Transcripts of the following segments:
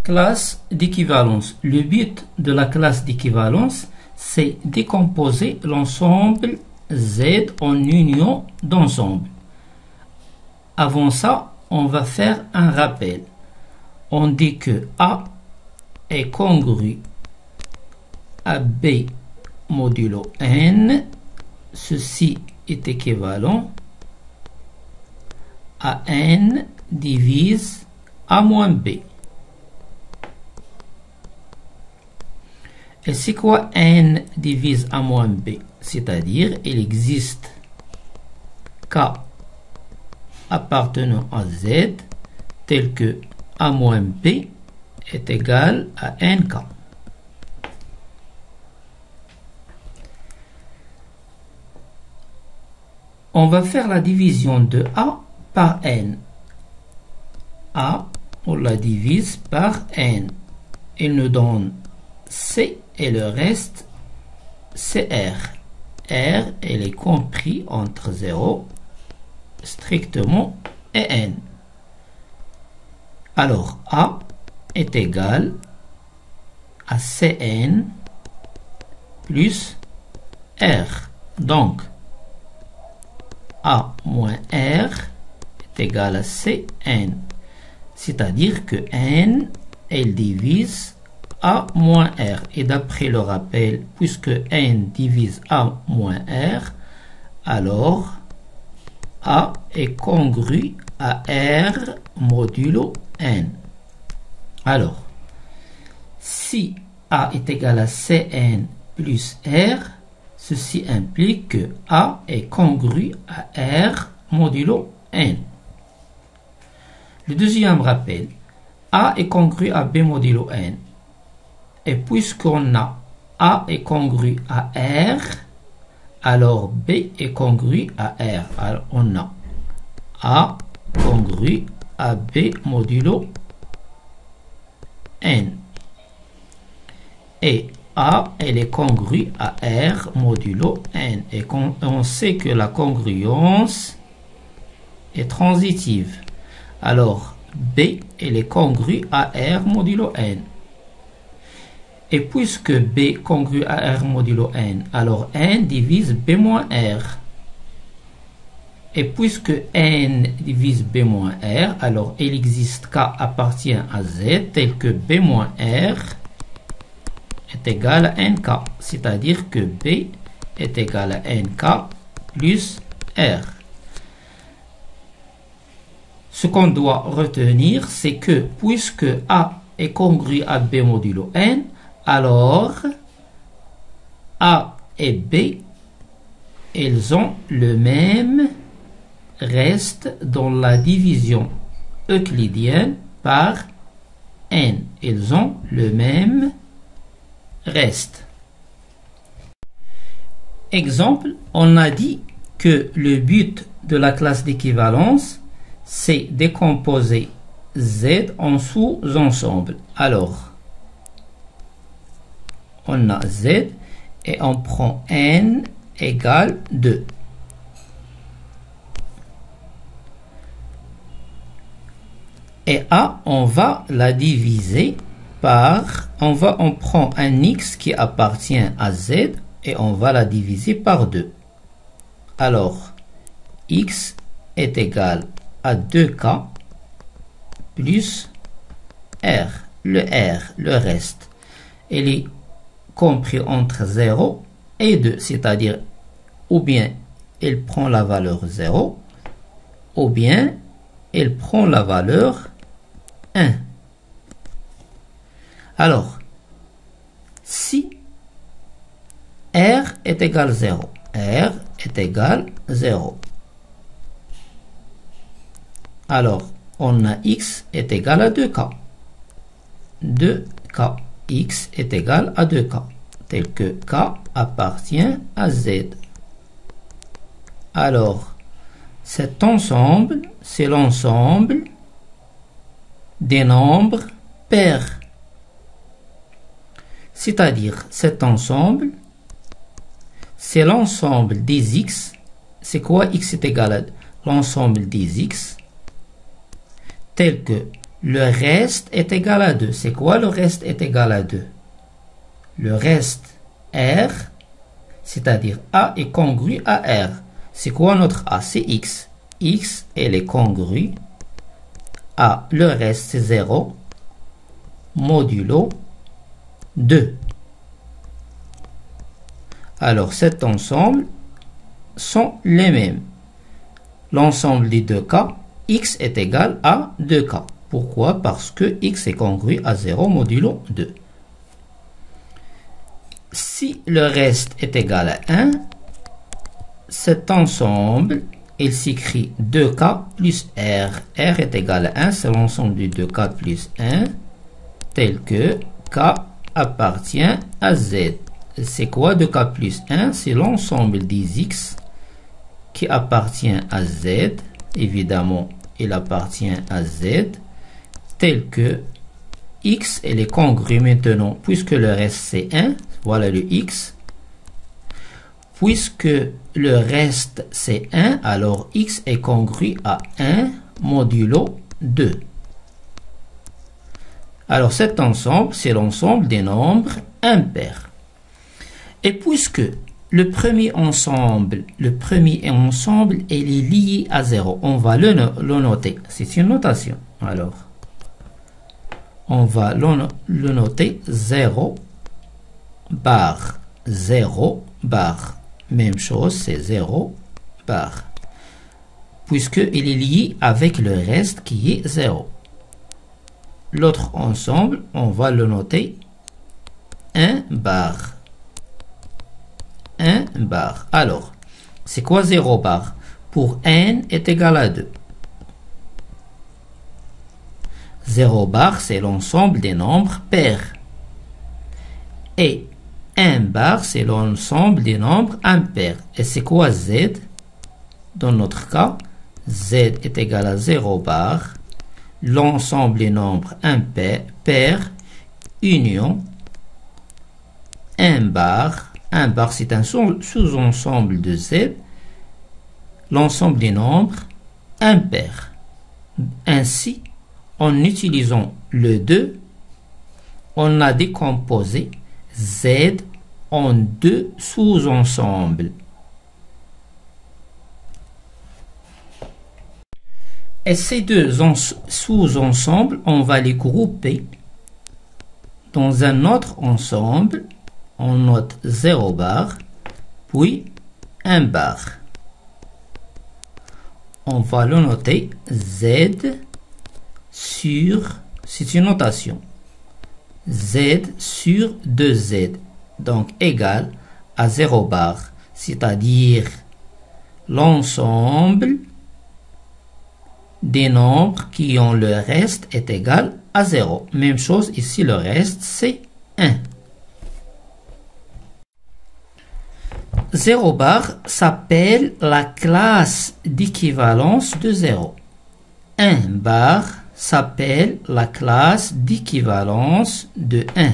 classe d'équivalence. Le but de la classe d'équivalence, c'est décomposer l'ensemble Z en union d'ensemble. Avant ça, on va faire un rappel. On dit que A est congru à B modulo N. Ceci est équivalent à N divise A moins B. Et c'est quoi N divise A moins B? C'est-à-dire, il existe K appartenant à Z tel que A moins B est égal à NK. On va faire la division de A par N. A, on la divise par N. Il nous donne C et le reste, c'est R. R, elle est compris entre 0 strictement et N. Alors, A est égal à Cn plus R. Donc, A moins R est égal à Cn. C'est-à-dire que N, elle divise A moins R. Et d'après le rappel, puisque N divise A moins R, alors A est congru à R modulo N. Alors, si A est égal à Cn plus R, ceci implique que A est congru à R modulo N. Le deuxième rappel, A est congru à B modulo N. Et puisqu'on a A est congru à R, alors B est congru à R. Alors on a A congru à B modulo N. Et A, elle est congrue à R modulo N. Et on sait que la congruence est transitive. Alors, B, elle est congrue à R modulo N. Et puisque B congrue à R modulo N, alors N divise B moins R. Et puisque N divise B moins R, alors il existe K appartient à Z tel que B moins R est égal à NK. C'est-à-dire que B est égal à NK plus R. Ce qu'on doit retenir, c'est que puisque A est congru à B modulo N, alors A et B, ils ont le même reste dans la division euclidienne par N. Ils ont le même reste. Exemple, on a dit que le but de la classe d'équivalence, c'est décomposer Z en sous-ensemble. Alors, on a Z et on prend N égale 2. Et A, on va la diviser par, on prend un X qui appartient à Z et on va la diviser par 2. Alors, X est égal à 2K plus R. Le reste, il est compris entre 0 et 2, c'est-à-dire ou bien il prend la valeur 0 ou bien il prend la valeur 1. Alors, si R est égal à 0, R est égal à 0. Alors, on a X est égal à 2K. 2K. X est égal à 2K, tel que K appartient à Z. Alors, cet ensemble, c'est l'ensemble des nombres pairs. C'est-à-dire, cet ensemble, c'est l'ensemble des X. C'est quoi X est égal à l'ensemble des X, tel que le reste est égal à 2. C'est quoi le reste est égal à 2? Le reste R, c'est-à-dire A est congru à R. C'est quoi notre A? C'est X. X, elle est congrue à le reste, c'est 0, modulo 2. Alors, cet ensemble sont les mêmes. L'ensemble des deux cas, X est égal à 2K. Pourquoi? Parce que X est congru à 0 modulo 2. Si le reste est égal à 1, cet ensemble, il s'écrit 2K plus R. R est égal à 1, c'est l'ensemble du 2K plus 1, tel que K appartient à Z. C'est quoi 2K plus 1? C'est l'ensemble des X qui appartient à Z. Évidemment, il appartient à Z, tel que X, elle est congrue maintenant, puisque le reste c'est 1, voilà le X. Puisque le reste c'est 1, alors X est congru à 1 modulo 2. Alors cet ensemble, c'est l'ensemble des nombres impairs. Et puisque le premier ensemble, il est lié à 0, on va le noter. C'est une notation. Alors, on va le noter 0 bar, 0 bar. Même chose, c'est 0 bar. Puisqu'il est lié avec le reste qui est 0. L'autre ensemble, on va le noter 1 bar. 1 bar. Alors, c'est quoi 0 bar? Pour n est égal à 2. 0 bar, c'est l'ensemble des nombres pairs. Et 1 bar, c'est l'ensemble des nombres impairs. Et c'est quoi Z? Dans notre cas, Z est égal à 0 bar. L'ensemble des nombres impairs, union, 1 bar. 1 bar, c'est un sous-ensemble de Z. L'ensemble des nombres impairs. Ainsi, en utilisant le 2, on a décomposé Z en deux sous-ensembles. Et ces deux sous-ensembles, on va les grouper dans un autre ensemble. On note 0 bar, puis 1 bar. On va le noter Z sur, c'est une notation, Z sur 2Z, donc égal à 0 bar, c'est-à-dire l'ensemble des nombres qui ont le reste est égal à 0. Même chose ici, le reste c'est 1. 0 bar s'appelle la classe d'équivalence de 0. 1 bar s'appelle la classe d'équivalence de 1.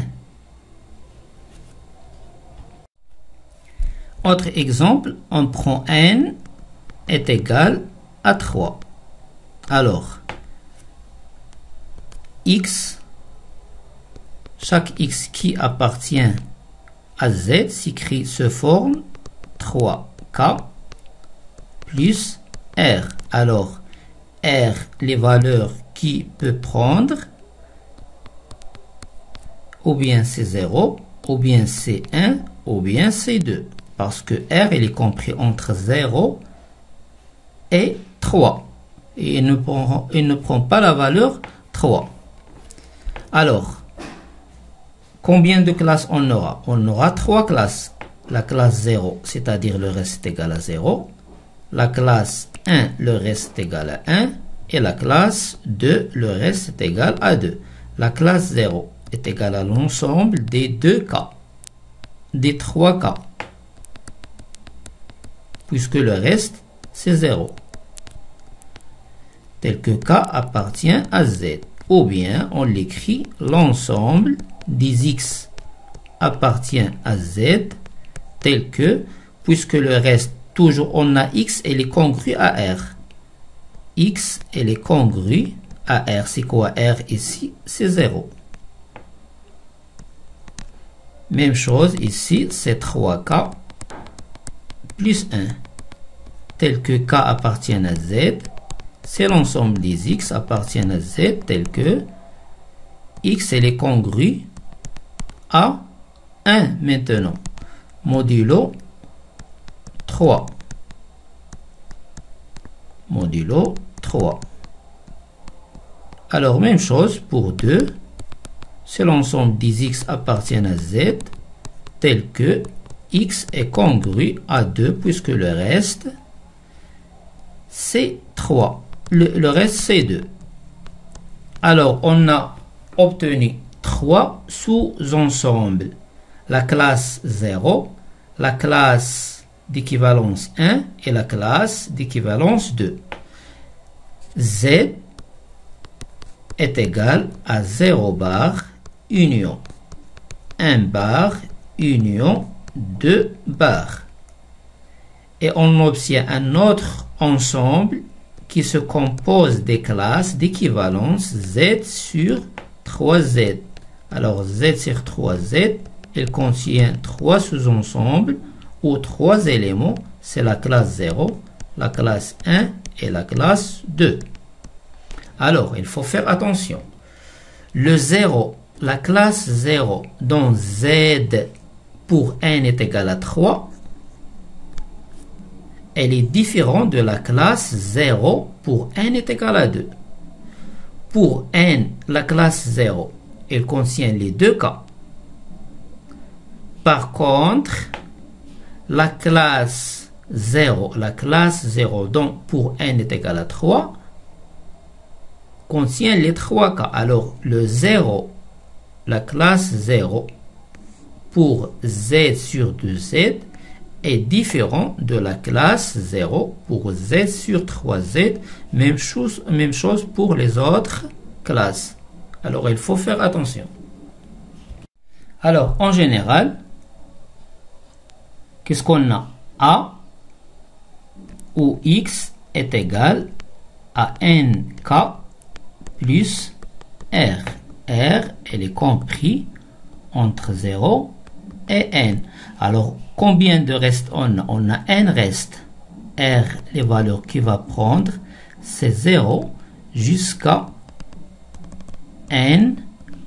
Autre exemple, on prend n est égal à 3. Alors, x, chaque x qui appartient à z s'écrit se forme 3k plus r. Alors, r, les valeurs qui peut prendre, ou bien c'est 0, ou bien c'est 1, ou bien c'est 2. Parce que r, il est compris entre 0 et 3. Et il ne prend pas la valeur 3. Alors, combien de classes on aura? On aura 3 classes. La classe 0, c'est-à-dire le reste est égal à 0. La classe 1, le reste est égal à 1. Et la classe 2, le reste est égal à 2. La classe 0 est égale à l'ensemble des 2 cas, des 3 cas, puisque le reste, c'est 0. Tel que K appartient à Z. Ou bien, on l'écrit, l'ensemble des X appartient à Z, tel que, puisque le reste, toujours on a X, elle est congrue à R. X, elle est congrue AR. C'est quoi R ici? C'est 0. Même chose ici, c'est 3K plus 1. Tel que K appartient à Z, c'est l'ensemble des X appartiennent à Z, tel que X est congru à 1 maintenant, modulo 3. Modulo 3. Alors, même chose pour 2. C'est l'ensemble des X appartiennent à Z, tel que X est congru à 2, puisque le reste, c'est 3. Le reste, c'est 2. Alors, on a obtenu 3 sous-ensembles. La classe 0, la classe d'équivalence 1 et la classe d'équivalence 2. Z est égal à 0 bar union 1 bar union 2 bar. Et on obtient un autre ensemble qui se compose des classes d'équivalence Z sur 3Z. Alors Z sur 3Z, il contient 3 sous-ensembles ou 3 éléments. C'est la classe 0, la classe 1 et la classe 2. Alors, il faut faire attention. Le 0, la classe 0 dont Z pour n est égal à 3, elle est différente de la classe 0 pour n est égal à 2. Pour n, la classe 0, elle contient les deux cas. Par contre, la classe 0 dont pour n est égal à 3, contient les trois cas. Alors, le 0, la classe 0 pour Z sur 2Z est différent de la classe 0 pour Z sur 3Z. Même chose pour les autres classes. Alors, il faut faire attention. Alors, en général, qu'est-ce qu'on a? A où X est égal à NK plus R. R, elle est compris entre 0 et N. Alors, combien de restes on a? On a N restes. R, les valeurs qu'il va prendre, c'est 0 jusqu'à N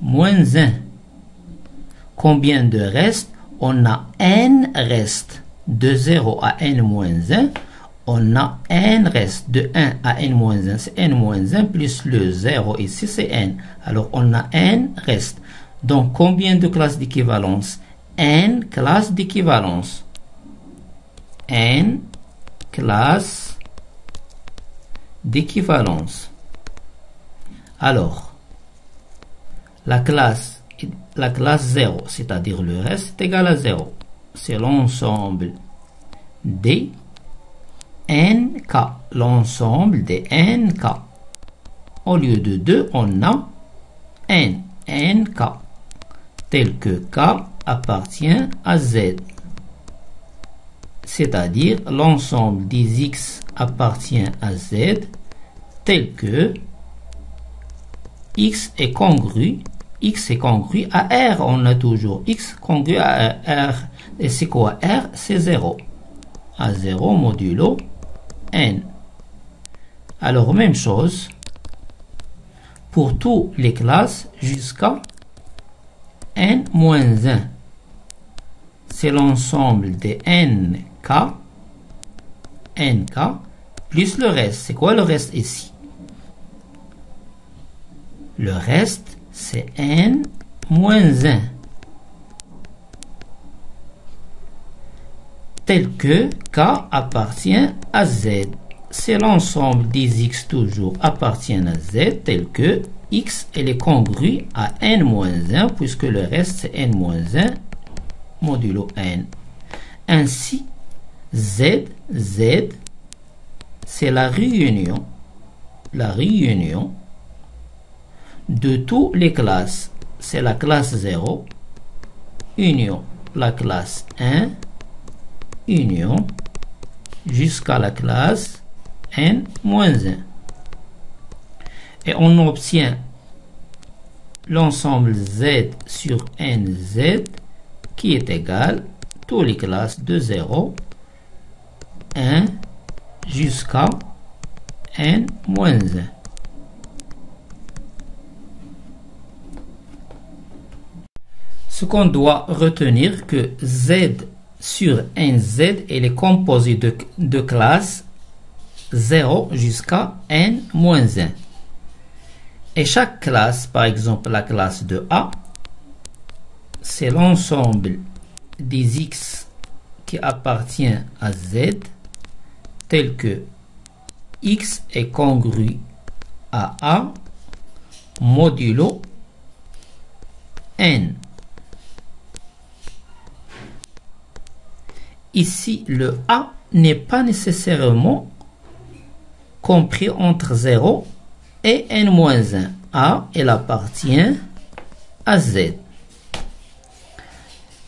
moins 1. Combien de restes? On a N restes. De 0 à N moins 1, on a N reste. De 1 à N moins 1, c'est N moins 1 plus le 0 ici, c'est N. Alors, on a N reste. Donc, combien de classes d'équivalence? N classes d'équivalence. N classes d'équivalence. Alors, la classe 0, c'est-à-dire le reste, est égal à 0. C'est l'ensemble des NK. L'ensemble des NK. Au lieu de 2, on a N. NK. Tel que K appartient à Z. C'est-à-dire l'ensemble des X appartient à Z. Tel que X est congru. X est congru à R. On a toujours X congru à R. Et c'est quoi R? C'est 0. À 0 modulo N. Alors, même chose pour toutes les classes jusqu'à N-1. C'est l'ensemble des NK plus le reste. C'est quoi le reste ici? Le reste, c'est N-1. Tel que K appartient à Z. C'est l'ensemble des X toujours appartiennent à Z, tel que X elle est congru à N-1, puisque le reste c'est N-1 modulo N. Ainsi, Z, c'est la réunion de toutes les classes. C'est la classe 0, union, la classe 1, union, jusqu'à la classe N-1. Et on obtient l'ensemble Z sur NZ qui est égal à toutes les classes de 0, 1 jusqu'à n-1. Ce qu'on doit retenir que Z sur NZ est composé de classes 0 jusqu'à n-1. Et chaque classe, par exemple la classe de A, c'est l'ensemble des X qui appartient à Z, tel que X est congru à A modulo N. Ici, le A n'est pas nécessairement compris entre 0 et n-1. A, il appartient à Z.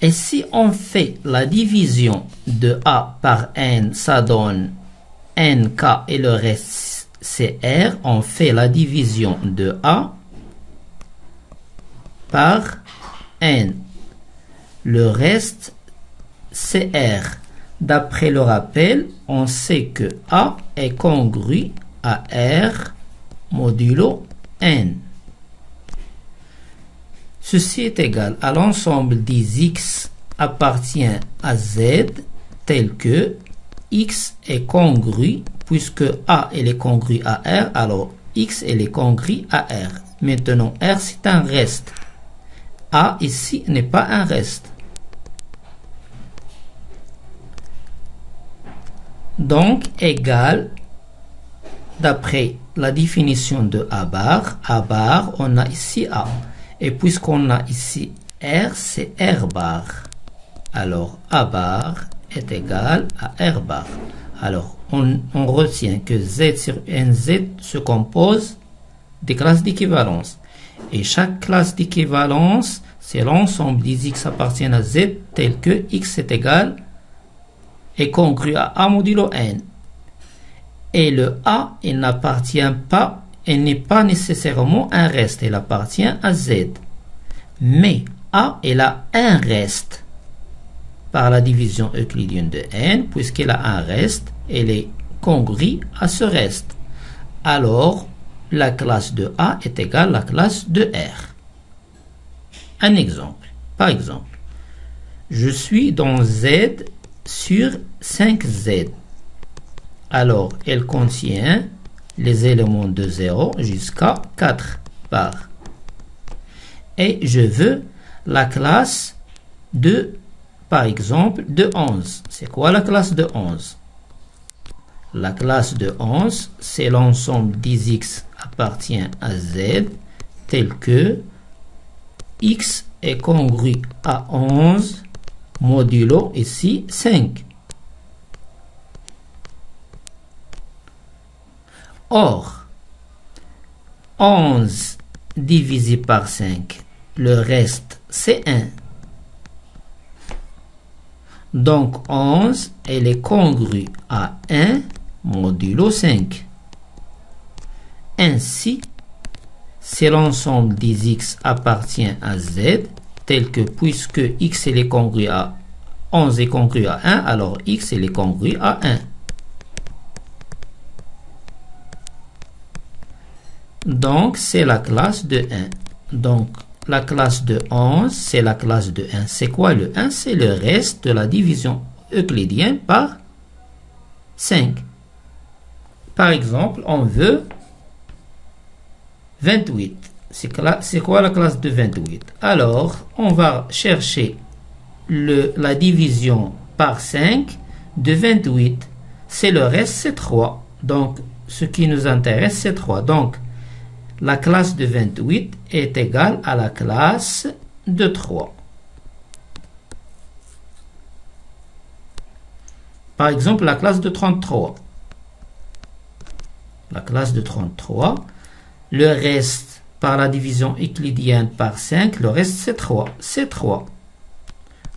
Et si on fait la division de A par N, ça donne NK et le reste c'est R. On fait la division de A par N. Le reste c'est R. D'après le rappel, on sait que A est congru à R modulo N. Ceci est égal à l'ensemble des X appartient à Z tel que X est congru, puisque A est congru à R, alors X est congru à R. Maintenant, R c'est un reste. A ici n'est pas un reste. Donc, égal, d'après la définition de A bar, on a ici A. Et puisqu'on a ici R, c'est R bar. Alors, A bar est égal à R bar. Alors, on retient que Z sur NZ se compose des classes d'équivalence. Et chaque classe d'équivalence, c'est l'ensemble des X appartiennent à Z, tel que X est égal est congru à A modulo N. Et le A, il n'appartient pas, il n'est pas nécessairement un reste, il appartient à Z. Mais A, il a un reste par la division euclidienne de N, puisqu'il a un reste, elle est congrue à ce reste. Alors, la classe de A est égale à la classe de R. Un exemple. Par exemple, je suis dans Z sur 5Z. Alors, elle contient les éléments de 0 jusqu'à 4 par. Et je veux la classe de, par exemple, de 11. C'est quoi la classe de 11? La classe de 11, c'est l'ensemble des X appartient à Z, tel que X est congru à 11, modulo ici 5. Or, 11 divisé par 5, le reste c'est 1. Donc 11, elle est congrue à 1 modulo 5. Ainsi, c'est l'ensemble des X appartient à Z, tel que puisque X est congru à 11 est congru à 1, alors X est congru à 1. Donc, c'est la classe de 1. Donc, la classe de 11, c'est la classe de 1. C'est quoi le 1? C'est le reste de la division euclidienne par 5. Par exemple, on veut 28. C'est quoi la classe de 28? Alors, on va chercher la division par 5 de 28. C'est le reste, c'est 3. Donc, ce qui nous intéresse, c'est 3. Donc, la classe de 28 est égale à la classe de 3. Par exemple, la classe de 33. La classe de 33, le reste par la division euclidienne par 5, le reste c'est 3. C'est 3.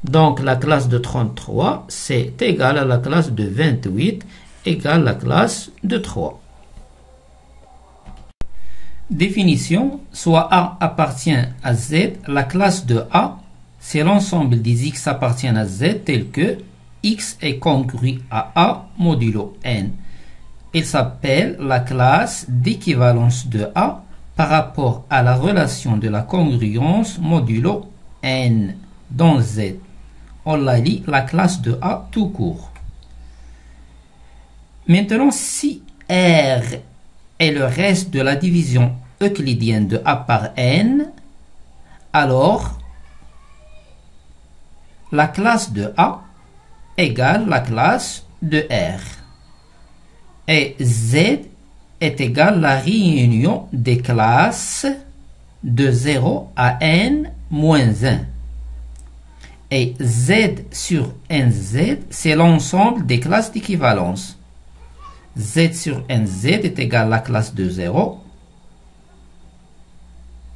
Donc la classe de 33, c'est égal à la classe de 28, égale à la classe de 3. Définition, soit A appartient à Z, la classe de A, c'est l'ensemble des X appartiennent à Z tel que X est congru à A modulo N. Il s'appelle la classe d'équivalence de A par rapport à la relation de la congruence modulo N dans Z. On la lit la classe de A tout court. Maintenant, si R est le reste de la division euclidienne de A par N, alors la classe de A égale la classe de R. Et Z est égal à la réunion des classes de 0 à N moins 1. Et Z sur NZ, c'est l'ensemble des classes d'équivalence. Z sur NZ est égal à la classe de 0,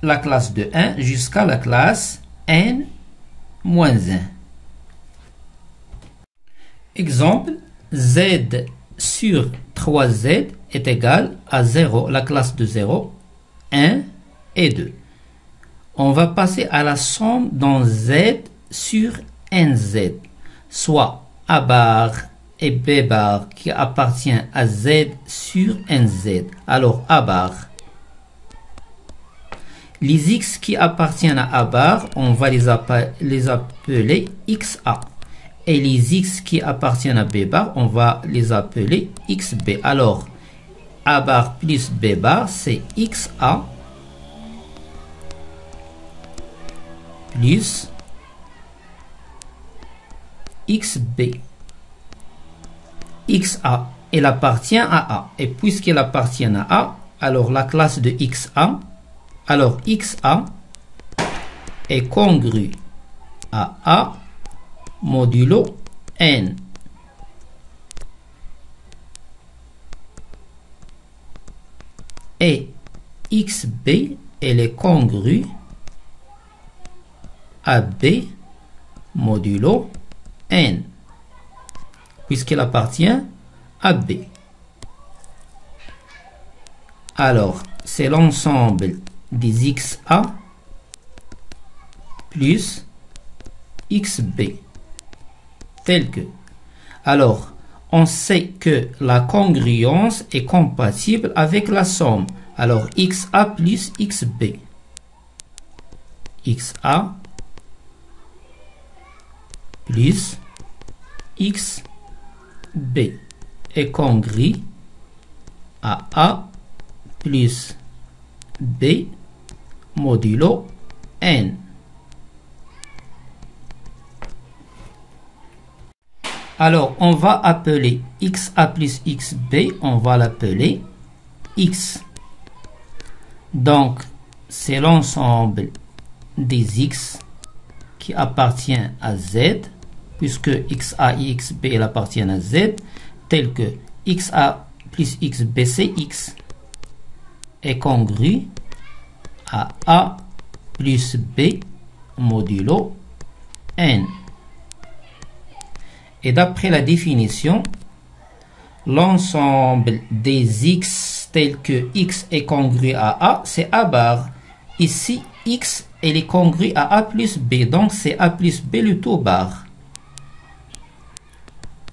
la classe de 1 jusqu'à la classe N moins 1. Exemple, Z sur 3Z est égal à 0, la classe de 0, 1 et 2. On va passer à la somme dans Z sur NZ, soit A bar et B bar qui appartient à Z sur NZ. Alors A bar. Les X qui appartiennent à A bar, on va les appeler XA. Et les X qui appartiennent à B bar, on va les appeler XB. Alors, A bar plus B bar, c'est XA plus XB. XA, elle appartient à A. Et puisqu'elle appartient à A, alors la classe de XA, alors XA est congru à A modulo N. Et XB, elle est congrue à B modulo N, puisqu'elle appartient à B. Alors, c'est l'ensemble des XA plus XB. Tel que. Alors, on sait que la congruence est compatible avec la somme. Alors, XA plus XB. XA plus XB est congru à A plus B modulo N. Alors, on va appeler XA plus XB, on va l'appeler X. Donc, c'est l'ensemble des X qui appartient à Z, puisque XA et XB appartiennent à Z, tel que XA plus XB, c'est X, est congru à A plus B modulo N. Et d'après la définition, l'ensemble des X tel que X est congru à A, c'est A bar. Ici, X elle est congru à A plus B, donc c'est A plus B le tout bar.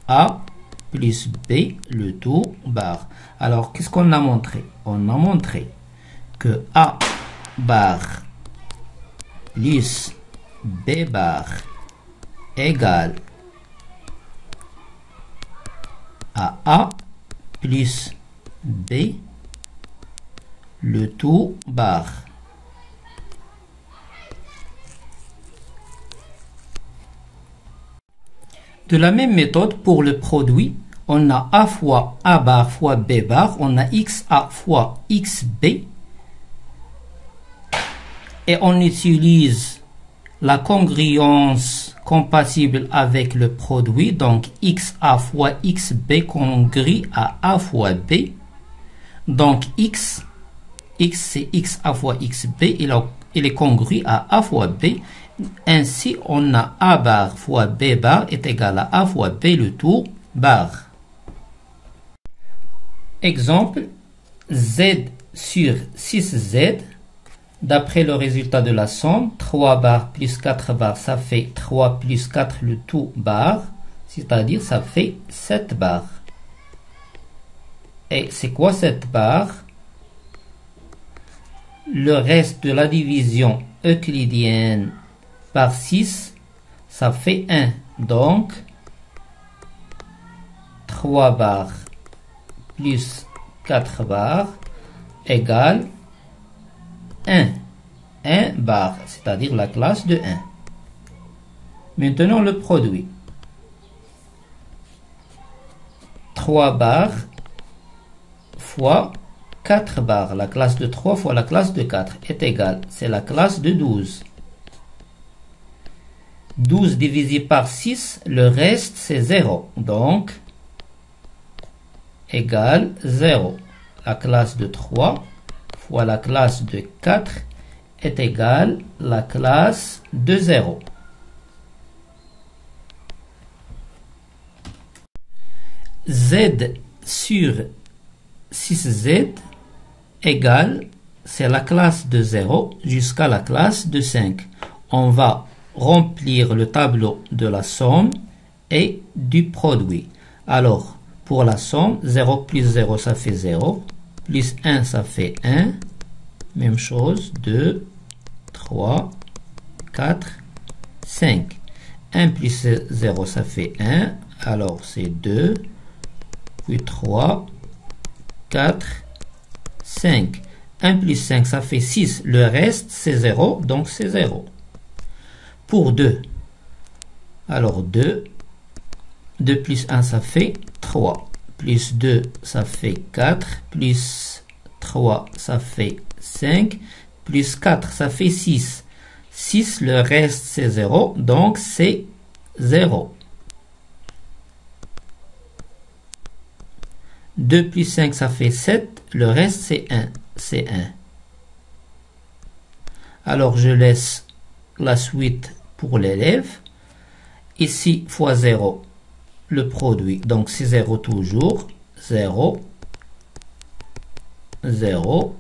A plus B le tout bar. Alors, qu'est-ce qu'on a montré? On a montré que A bar plus B bar égale à A plus B le tout bar. De la même méthode, pour le produit, on a A fois A bar fois B bar, on a XA fois XB, et on utilise la congruence compatible avec le produit, donc XA fois XB congrue à A fois B, donc X c'est XA fois XB, il est congru à A fois B. Ainsi, on a A bar fois B bar est égal à A fois B le tout bar. Exemple, Z sur 6Z. D'après le résultat de la somme, 3 bars plus 4 bars, ça fait 3 plus 4 le tout bar, c'est-à-dire ça fait 7 bars. Et c'est quoi 7 bars? Le reste de la division euclidienne par 6, ça fait 1. Donc, 3 bars plus 4 bars égale 1 bar, c'est-à-dire la classe de 1. Maintenant, le produit. 3 bars fois 4 bars, la classe de 3 fois la classe de 4 est égale, c'est la classe de 12. 12 divisé par 6, le reste c'est 0. Donc, égale 0. La classe de 3 fois la classe de 4 est égale la classe de 0. Z sur 6Z égale, c'est la classe de 0 jusqu'à la classe de 5. On va remplir le tableau de la somme et du produit. Alors, pour la somme, 0 plus 0, ça fait 0. Plus 1, ça fait 1. Même chose, 2, 3, 4, 5. 1 plus 0, ça fait 1. Alors, c'est 2, puis 3, 4, 5. 1 plus 5, ça fait 6. Le reste, c'est 0, donc c'est 0. Pour 2, alors 2. 2 plus 1, ça fait 3. Plus 2, ça fait 4. Plus 3, ça fait 5. Plus 4, ça fait 6. 6, le reste, c'est 0. Donc, c'est 0. 2 plus 5, ça fait 7. Le reste, c'est 1. C'est 1. Alors, je laisse la suite pour l'élève. Ici, fois 0. Le produit, donc c'est 0 toujours, 0, 0,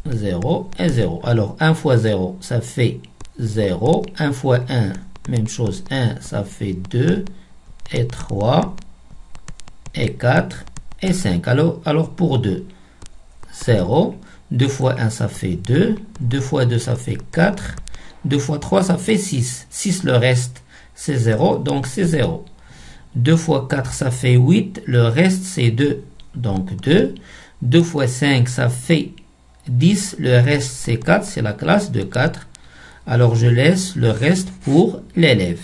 0 et 0. Alors 1 fois 0, ça fait 0, 1 fois 1, même chose, 1, ça fait 2, et 3, et 4, et 5. Alors pour 2, 0, 2 fois 1, ça fait 2, 2 fois 2, ça fait 4, 2 fois 3, ça fait 6, 6 le reste, c'est 0, donc c'est 0. 2 fois 4, ça fait 8. Le reste, c'est 2. Donc 2. 2 fois 5, ça fait 10. Le reste, c'est 4. C'est la classe de 4. Alors, je laisse le reste pour l'élève.